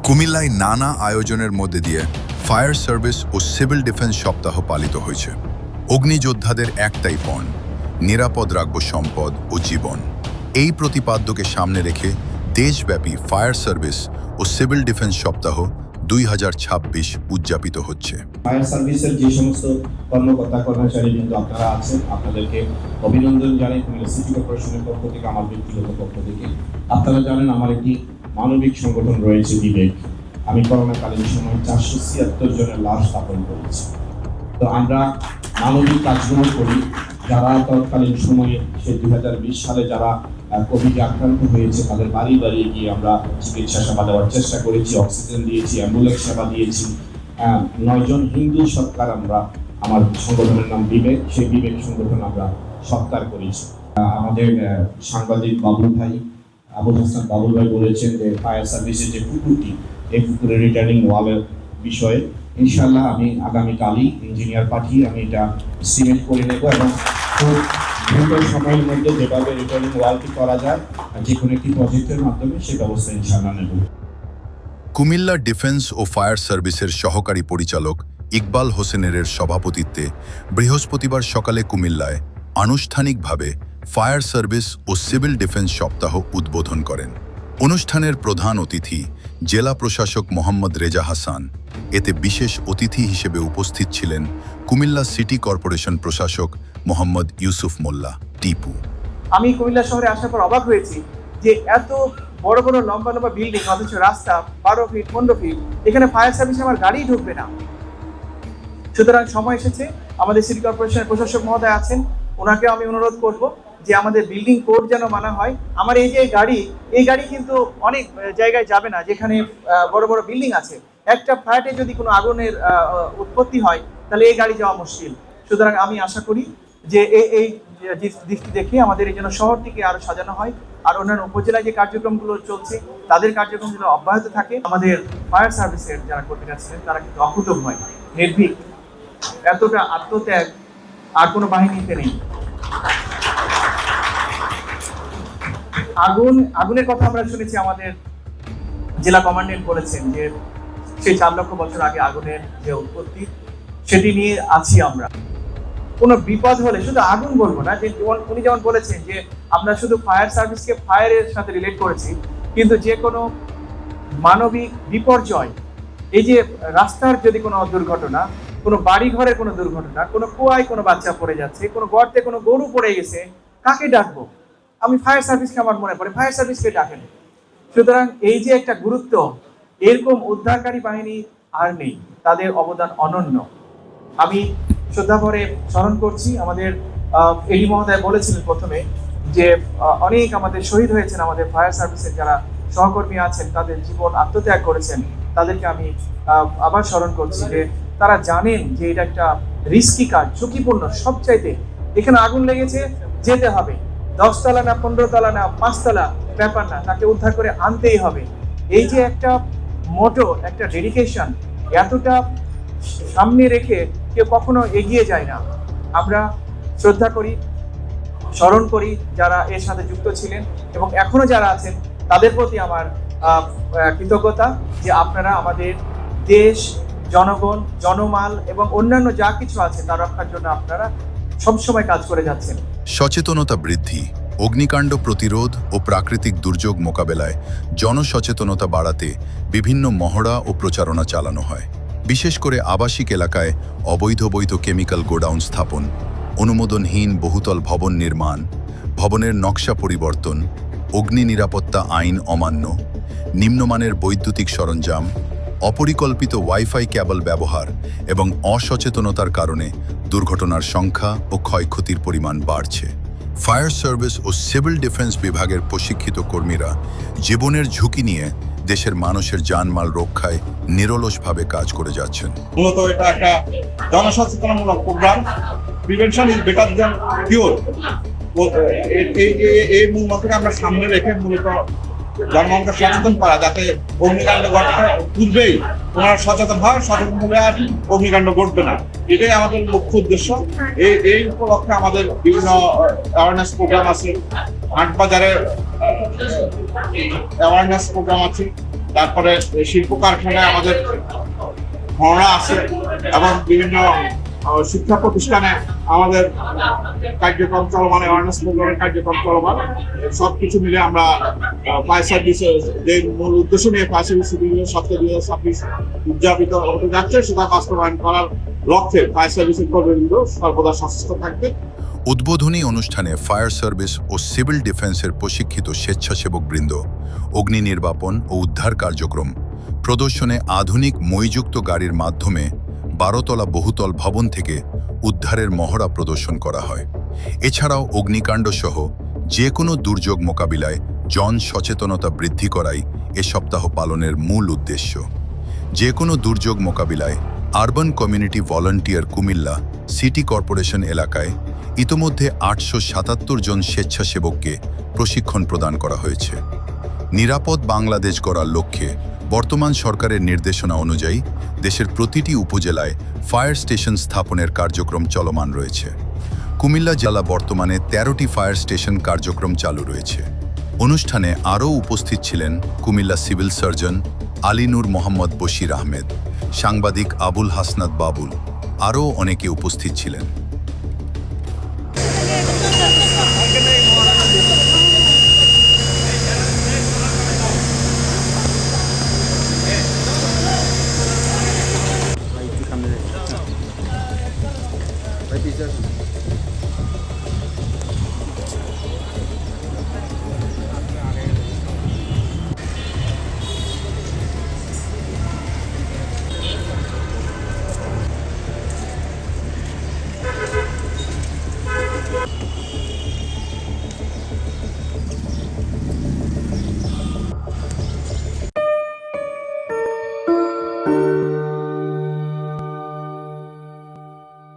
কুমিল্লায় নানা আয়োজনের মধ্যে দিয়ে ফায়ার সার্ভিস ও সিভিল ডিফেন্স সপ্তাহ পালিত হয়েছে। অগ্নিযোদ্ধাদের একটাই পণ, নিরাপদ রাখব সম্পদ ও জীবন। এই প্রতিপাদ্যকে সামনে রেখে দেশব্যাপী ফায়ার সার্ভিস ও সিভিল ডিফেন্স সপ্তাহ 2026 উদযাপিত হচ্ছে। ফায়ার সার্ভিসের যে সমস্ত কর্মকর্তা কর্মচারী কিন্তু আপনারা আছেন, আপনাদেরকে অভিনন্দন জানাই কুমিল্লা সিটি কর্পোরেশনের পক্ষ থেকে, আমার ব্যক্তিগত পক্ষ থেকে। আপনারা জানেন আমার একটি মানবিক সংগঠন রয়েছে বিবেক। আমি করোনাকালীন সময় 476 জনের লাশ দাফন করেছি। তো আমরা মানবিক কাজগুলো করি। যারা তৎকালীন সময়ে সে 2020 সালে যারা কোভিডে আক্রান্ত হয়েছে তাদের বাড়ি বাড়ি গিয়ে আমরা চিকিৎসা সেবা দেওয়ার চেষ্টা করেছি, অক্সিজেন দিয়েছি, অ্যাম্বুলেন্স সেবা দিয়েছি। 9 জন হিন্দু সৎকার আমরা, আমার সংগঠনের নাম বিবেক, সেই বিবেক সংগঠন আমরা সৎকার করেছি। আমাদের সাংবাদিক বাবুল ভাই, আবুল হাসান বাবুল ভাই বলেছেন যে ফায়ার সার্ভিসের যে পুকুরটি, এই পুকুরের রিটার্নিং ওয়ালের বিষয়ে ইনশাআল্লাহ আমি আগামীকালই ইঞ্জিনিয়ার পাঠিয়ে আমি এটা সিমেন্ট করে নেব এবং খুব দ্রুত সময়ের মধ্যে যেভাবে রিটার্নিং ওয়ালটি করা যায় যে কোনো একটি প্রজেক্টের মাধ্যমে সে ব্যবস্থা ইনশাআল্লাহ নেব। কুমিল্লা ডিফেন্স ও ফায়ার সার্ভিসের সহকারী পরিচালক ইকবাল হোসেনের সভাপতিত্বে বৃহস্পতিবার সকালে কুমিল্লায় আনুষ্ঠানিকভাবে ফায়ার সার্ভিস ও সিভিল ডিফেন্স সপ্তাহ উদ্বোধন করেন। অনুষ্ঠানের প্রধান অতিথি জেলা প্রশাসক মোহাম্মদ রেজা হাসান। এতে বিশেষ অতিথি হিসেবে উপস্থিত ছিলেন কুমিল্লা সিটি কর্পোরেশন প্রশাসক মোহাম্মদ ইউসুফ মোল্লা টিপু। আমি কুমিল্লা শহরে আসার পর অবাক হয়েছি যে এত বড় বড় লম্বা লম্বা বিল্ডিং, অথচ রাস্তা 12 ফিট 15 ফিট, এখানে ফায়ার সার্ভিসে আমার গাড়ি ঢুকবে না। সুতরাং সময় এসেছে, আমাদের সিটি কর্পোরেশনের প্রশাসক মহোদয় আছেন, ওনাকে আমি অনুরোধ করব যে আমাদের বিল্ডিং কোড যেন মানা হয়। আমার এই যে গাড়ি, এই গাড়ি কিন্তু অনেক জায়গায় যাবে না যেখানে বড় বড় বিল্ডিং আছে। একটা ফ্ল্যাটে যদি কোনো আগুনের উৎপত্তি হয় তাহলে এই গাড়ি যাওয়া মুশকিল। সুতরাং আমি আশা করি যে এই দৃষ্টি দেখে আমাদের এই জন্য শহরটিকে আরো সাজানো হয়, আর অন্যান্য উপজেলায় যে কার্যক্রমগুলো চলছে তাদের কার্যক্রমগুলো অব্যাহত থাকে। আমাদের ফায়ার সার্ভিসের যারা কর্মীরা ছিলেন তারা কিন্তু অকুতভয়, নির্ভীক, এতটা আত্মত্যাগ আর কোনো বাহিনীতে নেই। আগুনের কথা আমরা শুনেছি, আমাদের জেলা কমান্ডেন্ট বলেছেন যে সেই 4 লক্ষ বছর আগে আগুনের যে উৎপত্তি সেটি নিয়ে আছি আমরা। কোনো বিপদ হলে শুধু আগুন বলবো না, যে উনি যেমন বলেছেন যে আমরা শুধু ফায়ার সার্ভিসকে ফায়ারের সাথে রিলেট করেছি, কিন্তু যে কোনো মানবিক বিপর্যয়, এই যে রাস্তার যদি কোনো দুর্ঘটনা, কোনো বাড়ি ঘরের কোনো দুর্ঘটনা, কোনো কুয়ায় কোনো বাচ্চা পড়ে যাচ্ছে, কোনো গর্তে কোনো গরু পড়ে গেছে, কাকে ডাকবো? আমি ফায়ার সার্ভিসকে আমার মনে পড়ে, ফায়ার সার্ভিসকে ডাকেন। সুতরাং এই যে একটা গুরুত্ব, এরকম উদ্ধারকারী বাহিনী আর নেই, তাদের অবদান অনন্য। আমি শ্রদ্ধাভরে স্মরণ করছি, আমাদের এডি মহোদয় বলেছিলেন প্রথমে যে অনেক আমাদের শহীদ হয়েছেন, আমাদের ফায়ার সার্ভিসের যারা সহকর্মী আছেন তাদের জীবন আত্মত্যাগ করেছেন, তাদেরকে আমি আবার স্মরণ করছি যে তারা জানেন যে এটা একটা রিস্কি কাজ, ঝুঁকিপূর্ণ। সবচাইতে এখানে আগুন লেগেছে, যেতে হবে, 10 তলা না 15 তলা না 5 তলা ব্যাপার না, তাকে উদ্ধার করে আনতেই হবে। এই যে একটা মোটো, একটা ডেডিকেশন, এতটা সামনে রেখে কেউ কখনো এগিয়ে যায় না। আমরা শ্রদ্ধা করি, স্মরণ করি যারা এর সাথে যুক্ত ছিলেন এবং এখনো যারা আছেন, তাদের প্রতি আমার কৃতজ্ঞতা যে আপনারা আমাদের দেশ, জনগণ, জনমাল এবং অন্যান্য যা কিছু আছে তা রক্ষার জন্য আপনারা সবসময় কাজ করে যাচ্ছেন। সচেতনতা বৃদ্ধি, অগ্নিকাণ্ড প্রতিরোধ ও প্রাকৃতিক দুর্যোগ মোকাবেলায় জনসচেতনতা বাড়াতে বিভিন্ন মহড়া ও প্রচারণা চালানো হয়। বিশেষ করে আবাসিক এলাকায় অবৈধ কেমিক্যাল গোডাউন স্থাপন, অনুমোদনহীন বহুতল ভবন নির্মাণ, ভবনের নকশা পরিবর্তন, অগ্নি নিরাপত্তা আইন অমান্য, নিম্নমানের বৈদ্যুতিক সরঞ্জাম, অপরিকল্পিত ওয়াইফাই কেবল ব্যবহার এবং অসচেতনতার কারণে দুর্ঘটনার সংখ্যা ও ক্ষয়ক্ষতির পরিমাণ বাড়ছে। ফায়ার সার্ভিস ও সিভিল ডিফেন্স বিভাগের প্রশিক্ষিত কর্মীরা জীবনের ঝুঁকি নিয়ে দেশের মানুষের জানমাল রক্ষায় নিরলসভাবে কাজ করে যাচ্ছেন। মূলত এটা একটা জনসচেতনমূলক program. Prevention is better than cure. এই মূল মন্ত্রকে আমরা সামনে রেখে মূলত জনগণকে সচেতন করা, যাতে অগ্নিকাণ্ড ঘটার পূর্বেই ওনারা সচেতন হয়, সচেতন হলে আর অগ্নিকাণ্ড ঘটবে না। এটাই আমাদের মুখ্য উদ্দেশ্য। এই উপলক্ষে আমাদের বিভিন্ন অ্যাওয়ারনেস প্রোগ্রাম আছে, হাটবাজারের অ্যাওয়ারনেস প্রোগ্রাম আছে, তারপরে শিল্প কারখানায় আমাদের মহড়া আছে, এবং বিভিন্ন শিক্ষা প্রতিষ্ঠানে আমাদের কার্যক্রম চলমান, অ্যাওয়ারনেস প্রোগ্রামের কার্যক্রম চলমান। সবকিছু মিলে আমরা ফায়ার সার্ভিসের যে মূল উদ্দেশ্য নিয়ে ফায়ার সার্ভিস 2026 উদযাপিত হতে যাচ্ছে, সেটা বাস্তবায়ন করার লক্ষ্যে ফায়ার সার্ভিসের কর্মীবৃন্দ সর্বদা সচেষ্ট থাকবে। উদ্বোধনী অনুষ্ঠানে ফায়ার সার্ভিস ও সিভিল ডিফেন্সের প্রশিক্ষিত স্বেচ্ছাসেবকবৃন্দ অগ্নি নির্বাপন ও উদ্ধার কার্যক্রম প্রদর্শনে আধুনিক মইযুক্ত গাড়ির মাধ্যমে 12তলা বহুতল ভবন থেকে উদ্ধারের মহড়া প্রদর্শন করা হয়। এছাড়াও অগ্নিকাণ্ড সহ যে কোনো দুর্যোগ মোকাবিলায় জন সচেতনতা বৃদ্ধি করাই এ সপ্তাহ পালনের মূল উদ্দেশ্য। যে কোনো দুর্যোগ মোকাবিলায় urban community volunteer Comilla city corporation এলাকায় ইতোমধ্যে 877 জন স্বেচ্ছাসেবককে প্রশিক্ষণ প্রদান করা হয়েছে। নিরাপদ বাংলাদেশ গড়ার লক্ষ্যে বর্তমান সরকারের নির্দেশনা অনুযায়ী দেশের প্রতিটি উপজেলায় ফায়ার স্টেশন স্থাপনের কার্যক্রম চলমান রয়েছে। কুমিল্লা জেলা বর্তমানে 13টি ফায়ার স্টেশন কার্যক্রম চালু রয়েছে। অনুষ্ঠানে আরও উপস্থিত ছিলেন কুমিল্লা সিভিল সার্জন আলী নূর মোহাম্মদ বশির আহমেদ, সাংবাদিক আবুল হাসনাত বাবুল, আরও অনেকে উপস্থিত ছিলেন।